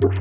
With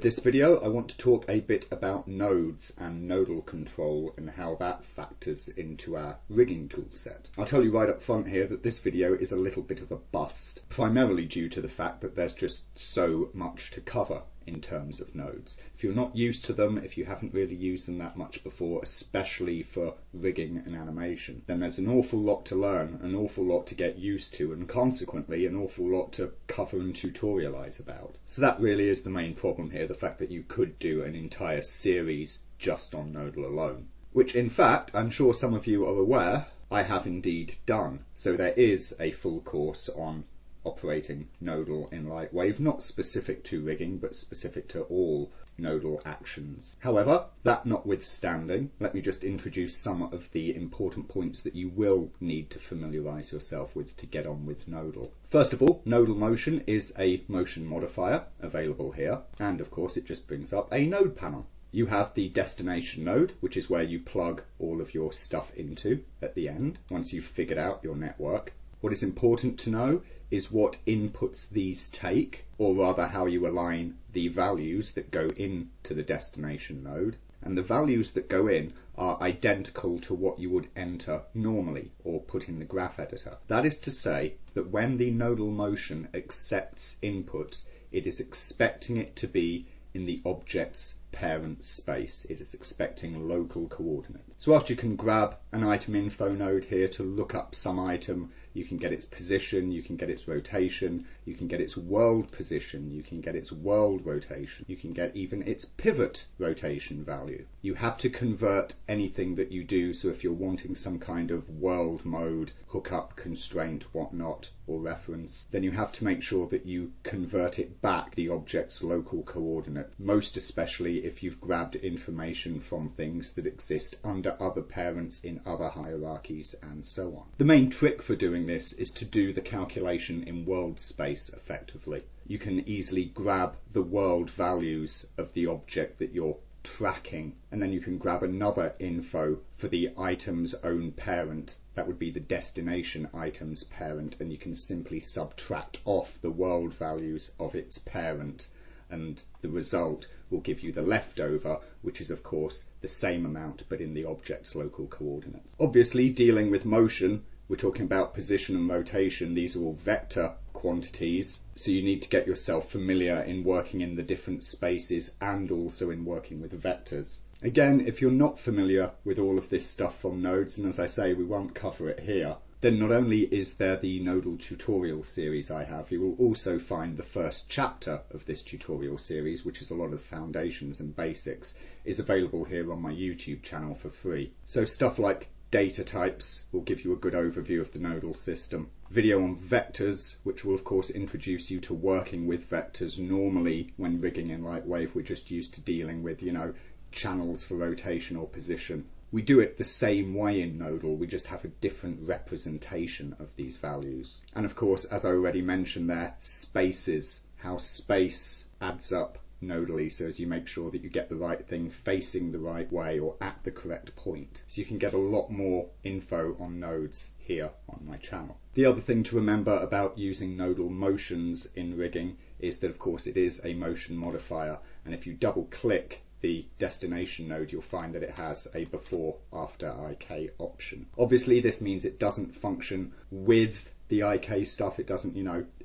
this video, I want to talk a bit about nodes and nodal control and how that factors into our rigging toolset. I'll tell you right up front here that this video is a little bit of a bust, primarily due to the fact that there's just so much to cover in terms of nodes. If you're not used to them, if you haven't really used them that much before, especially for rigging and animation, then there's an awful lot to learn, an awful lot to get used to, and consequently an awful lot to cover and tutorialize about. So that really is the main problem here, the fact that you could do an entire series just on nodal alone, which in fact I'm sure some of you are aware I have indeed done. So there is a full course on operating nodal in Lightwave, not specific to rigging, but specific to all nodal actions. However, that notwithstanding, let me just introduce some of the important points that you will need to familiarize yourself with to get on with nodal. First of all, nodal motion is a motion modifier available here, and of course it just brings up a node panel. You have the destination node, which is where you plug all of your stuff into at the end, once you've figured out your network. What is important to know is what inputs these take, or rather how you align the values that go into the destination node. And the values that go in are identical to what you would enter normally or put in the graph editor. That is to say that when the nodal motion accepts input, it is expecting it to be in the object's parent space. It is expecting local coordinates. So whilst you can grab an item info node here to look up some item, you can get its position, you can get its rotation, you can get its world position, you can get its world rotation, you can get even its pivot rotation value. You have to convert anything that you do, so if you're wanting some kind of world mode, hookup, constraint, whatnot, or reference, then you have to make sure that you convert it back the object's local coordinate, most especially if you've grabbed information from things that exist under other parents in other hierarchies and so on. The main trick for doing this is to do the calculation in world space effectively. You can easily grab the world values of the object that you're tracking, and then you can grab another info for the item's own parent. That would be the destination item's parent, and you can simply subtract off the world values of its parent, and the result will give you the leftover, which is of course the same amount but in the object's local coordinates. Obviously, dealing with motion, we're talking about position and rotation. These are all vector quantities, so you need to get yourself familiar in working in the different spaces and also in working with vectors. Again, if you're not familiar with all of this stuff from nodes, and as I say, we won't cover it here, then not only is there the nodal tutorial series I have, you will also find the first chapter of this tutorial series, which is a lot of the foundations and basics, is available here on my YouTube channel for free. So stuff like data types will give you a good overview of the nodal system. Video on vectors, which will of course introduce you to working with vectors. Normally when rigging in Lightwave, we're just used to dealing with, channels for rotation or position. We do it the same way in nodal, we just have a different representation of these values. And of course, as I already mentioned there, spaces, how space adds up nodally, so as you make sure that you get the right thing facing the right way or at the correct point. So you can get a lot more info on nodes here on my channel. The other thing to remember about using nodal motions in rigging is that of course it is a motion modifier, and if you double click the destination node, you'll find that it has a before after IK option. Obviously this means it doesn't function with the IK stuff, it doesn't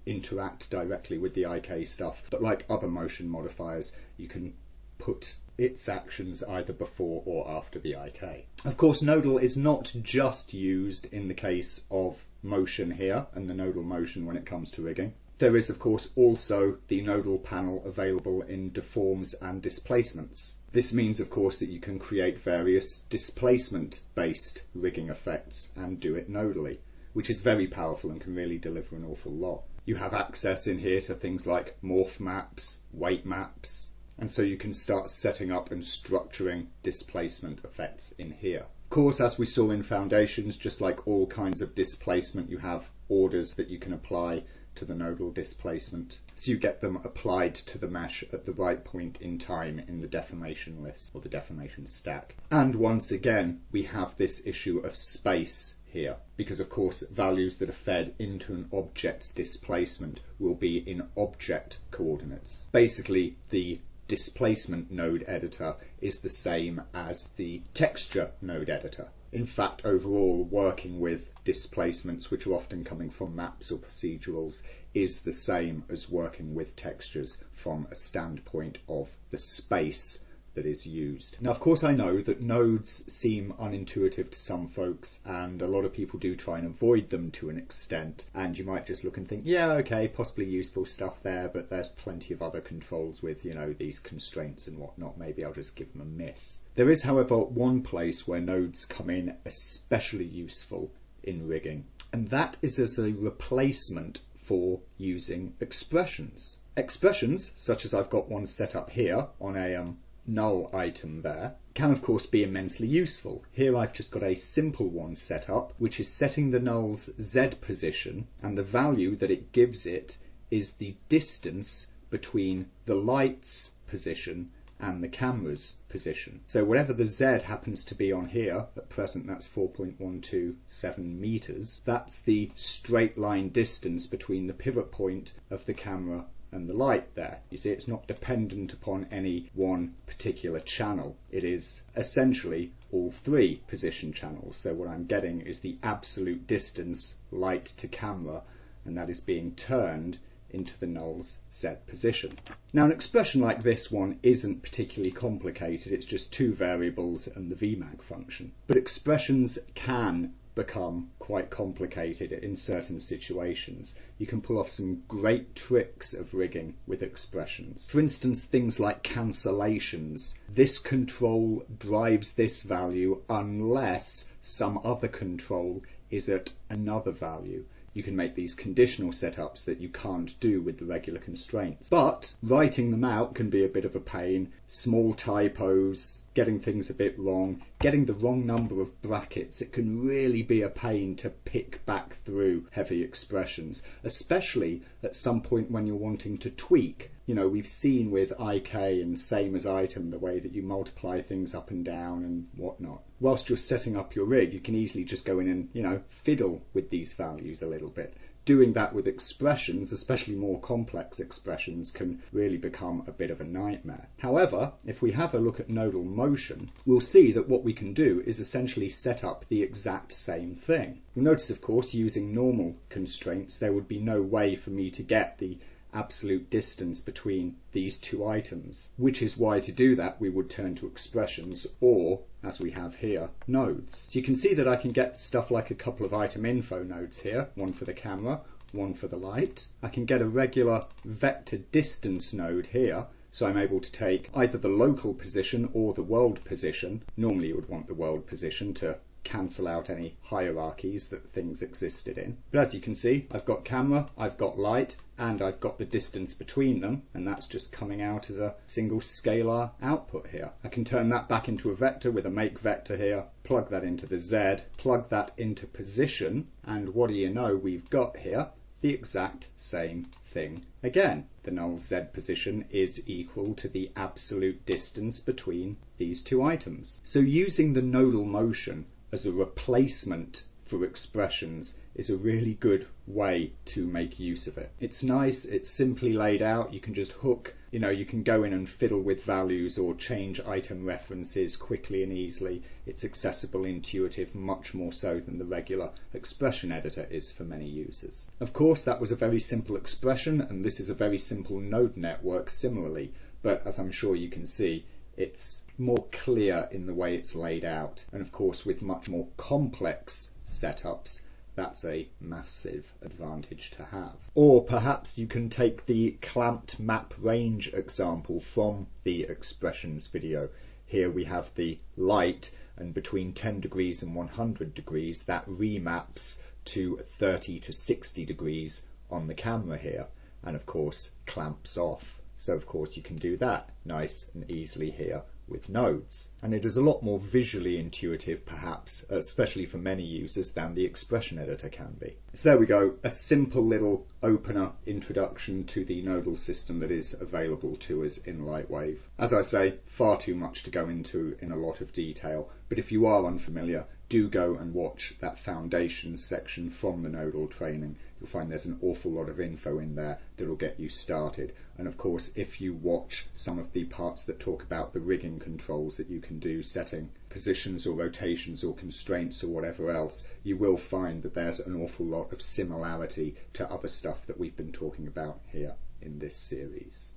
interact directly with the IK stuff, but like other motion modifiers, you can put its actions either before or after the IK. Of course, nodal is not just used in the case of motion here and the nodal motion when it comes to rigging. There is of course also the nodal panel available in deforms and displacements. This means of course that you can create various displacement based rigging effects and do it nodally, which is very powerful and can really deliver an awful lot. You have access in here to things like morph maps, weight maps, and so you can start setting up and structuring displacement effects in here. Of course, as we saw in foundations, just like all kinds of displacement, you have orders that you can apply to the nodal displacement, so you get them applied to the mesh at the right point in time in the deformation list or the deformation stack. And once again, we have this issue of space here, because of course values that are fed into an object's displacement will be in object coordinates. Basically, the displacement node editor is the same as the texture node editor. In fact, overall, working with displacements, which are often coming from maps or procedurals, is the same as working with textures from a standpoint of the space that is used. Now, of course, I know that nodes seem unintuitive to some folks, and a lot of people do try and avoid them to an extent, and you might just look and think, yeah, okay, possibly useful stuff there, but there's plenty of other controls with, these constraints and whatnot. Maybe I'll just give them a miss. There is, however, one place where nodes come in especially useful in rigging, and that is as a replacement for using expressions. Expressions, such as I've got one set up here on a null item there, can of course be immensely useful. Here I've just got a simple one set up, which is setting the null's Z position, and the value that it gives it is the distance between the light's position and the camera's position. So whatever the Z happens to be on here, at present that's 4.127 meters, that's the straight line distance between the pivot point of the camera and the light there. You see, it's not dependent upon any one particular channel. It is essentially all three position channels. So what I'm getting is the absolute distance light to camera, and that is being turned into the null's Z position. Now, an expression like this one isn't particularly complicated. It's just two variables and the Vmag function. But expressions can become quite complicated in certain situations. You can pull off some great tricks of rigging with expressions. For instance, things like cancellations. This control drives this value unless some other control is at another value. You can make these conditional setups that you can't do with the regular constraints. But writing them out can be a bit of a pain. Small typos, getting things a bit wrong, getting the wrong number of brackets. It can really be a pain to pick back through heavy expressions, especially at some point when you're wanting to tweak. We've seen with IK and same as item the way that you multiply things up and down and whatnot. Whilst you're setting up your rig, you can easily just go in and, fiddle with these values a little bit. Doing that with expressions, especially more complex expressions, can really become a bit of a nightmare. However, if we have a look at nodal motion, we'll see that what we can do is essentially set up the exact same thing. You'll notice, of course, using normal constraints, there would be no way for me to get the absolute distance between these two items, which is why to do that we would turn to expressions or, as we have here, nodes. So you can see that I can get stuff like a couple of item info nodes here, one for the camera, one for the light. I can get a regular vector distance node here, so I'm able to take either the local position or the world position. Normally you would want the world position to cancel out any hierarchies that things existed in. But as you can see, I've got camera, I've got light, and I've got the distance between them, and that's just coming out as a single scalar output here. I can turn that back into a vector with a make vector here, plug that into the Z, plug that into position, and what do you know, we've got here the exact same thing again. The null Z position is equal to the absolute distance between these two items. So using the nodal motion as a replacement for expressions is a really good way to make use of it. It's nice, it's simply laid out, you can just hook, you can go in and fiddle with values or change item references quickly and easily. It's accessible, intuitive, much more so than the regular expression editor is for many users. Of course, that was a very simple expression, and this is a very simple node network similarly, but as I'm sure you can see, it's more clear in the way it's laid out, and of course with much more complex setups that's a massive advantage to have. Or perhaps you can take the clamped map range example from the expressions video. Here we have the light, and between 10 degrees and 100 degrees that remaps to 30 to 60 degrees on the camera here, and of course clamps off. So of course you can do that nice and easily here with nodes. And it is a lot more visually intuitive, perhaps, especially for many users, than the expression editor can be. So there we go, a simple little opener introduction to the nodal system that is available to us in Lightwave. As I say, far too much to go into in a lot of detail, but if you are unfamiliar, do go and watch that foundations section from the nodal training. You'll find there's an awful lot of info in there that will get you started. And of course, if you watch some of the parts that talk about the rigging controls that you can do, setting positions or rotations or constraints or whatever else, you will find that there's an awful lot of similarity to other stuff that we've been talking about here in this series.